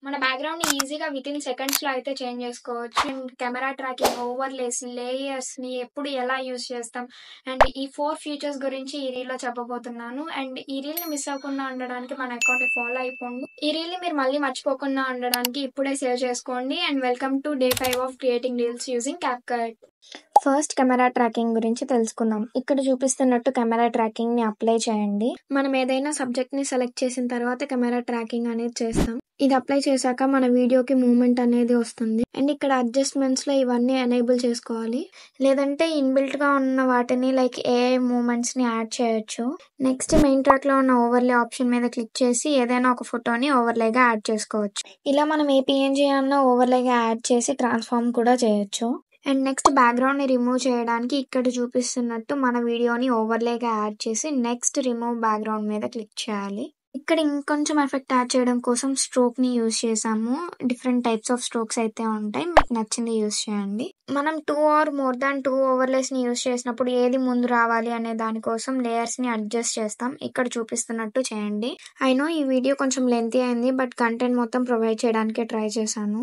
మన బ్యాక్‌గ్రౌండ్‌ని ఈజీగా వితిన్ సెకండ్స్‌లో అయితే చేంజ్ చేసుకోవచ్చు. అండ్ కెమెరా ట్రాకింగ్, ఓవర్‌లేస్, లేయర్స్‌ని ఎప్పుడు ఎలా యూజ్ చేస్తాం అండ్ ఈ 4 ఫీచర్స్ గురించి ఈ రీల్‌లో చెప్పబోతున్నాను. అండ్ ఈ రీల్‌ని మిస్ అవ్వకుండా ఉండడానికి మన అకౌంట్‌ని ఫాలో అయిపోండి. ఈ రీల్‌ని మీరు మళ్ళీ మర్చిపోకుండా ఉండడానికి ఇప్పుడే సేవ్ చేసుకోండి. And welcome to day 5 of creating reels using CapCut. First camera tracking గురించి తెలుసుకుందాం. ఇక్కడ చూపిస్తున్నట్టు కెమెరా ట్రాకింగ్‌ని అప్లై చేయండి. మనం ఏదైనా సబ్జెక్ట్‌ని సెలెక్ట్ చేసిన తర్వాత కెమెరా ట్రాకింగ్ అనేది చేస్తాం. ఇది అప్లై చేశాక మన వీడియోకి మూవ్‌మెంట్ అనేది వస్తుంది. అండ్ ఇక్కడ అడ్జస్ట్‌మెంట్స్‌లో ఇవన్నీ ఎనేబుల్ చేసుకోవాలి. లేదంటే ఇన్‌బిల్ట్‌గా ఉన్న వాటిని లైక్ ఏఐ మూవ్‌మెంట్స్‌ని యాడ్ చేయొచ్చు. నెక్స్ట్ మెయిన్ ట్రాక్‌లో ఉన్న ఓవర్‌లే ఆప్షన్ మీద క్లిక్ చేసి ఏదైనా ఒక ఫోటోని ఓవర్‌లేగా యాడ్ చేసుకోవచ్చు. ఇలా మనం ఏ పీఎన్జీ అన్నా ఓవర్‌లేగా యాడ్ చేసి ట్రాన్స్‌ఫార్మ్ కూడా చేయొచ్చు. అండ్ నెక్స్ట్ బ్యాక్‌గ్రౌండ్‌ని రిమూవ్ చేయడానికి ఇక్కడ చూపిస్తున్నట్టు మన వీడియోని ఓవర్‌లేగా యాడ్ చేసి నెక్స్ట్ రిమూవ్ బ్యాక్‌గ్రౌండ్ మీద క్లిక్ చేయాలి. ఇక్కడ ఇంకొంచెం ఎఫెక్ట్ యాడ్ చేయడం కోసం స్ట్రోక్‌ని యూజ్ చేశాము. డిఫరెంట్ టైప్స్ ఆఫ్ స్ట్రోక్స్ అయితే ఉంటాయి. మీకు నచ్చింది యూజ్ చేయండి. మనం 2 ఆర్ మోర్ దాన్ 2 ఓవర్‌లేస్‌ని యూజ్ చేసినప్పుడు ఏది ముందు రావాలి అనే దాని కోసం లేయర్స్‌ని అడ్జస్ట్ చేస్తాం. ఇక్కడ చూపిస్తున్నట్టు చేయండి. ఐ నో ఈ వీడియో కొంచెం లెంతీ అయింది. బట్ కంటెంట్ మొత్తం ప్రొవైడ్ చేయడానికే ట్రై చేశాను.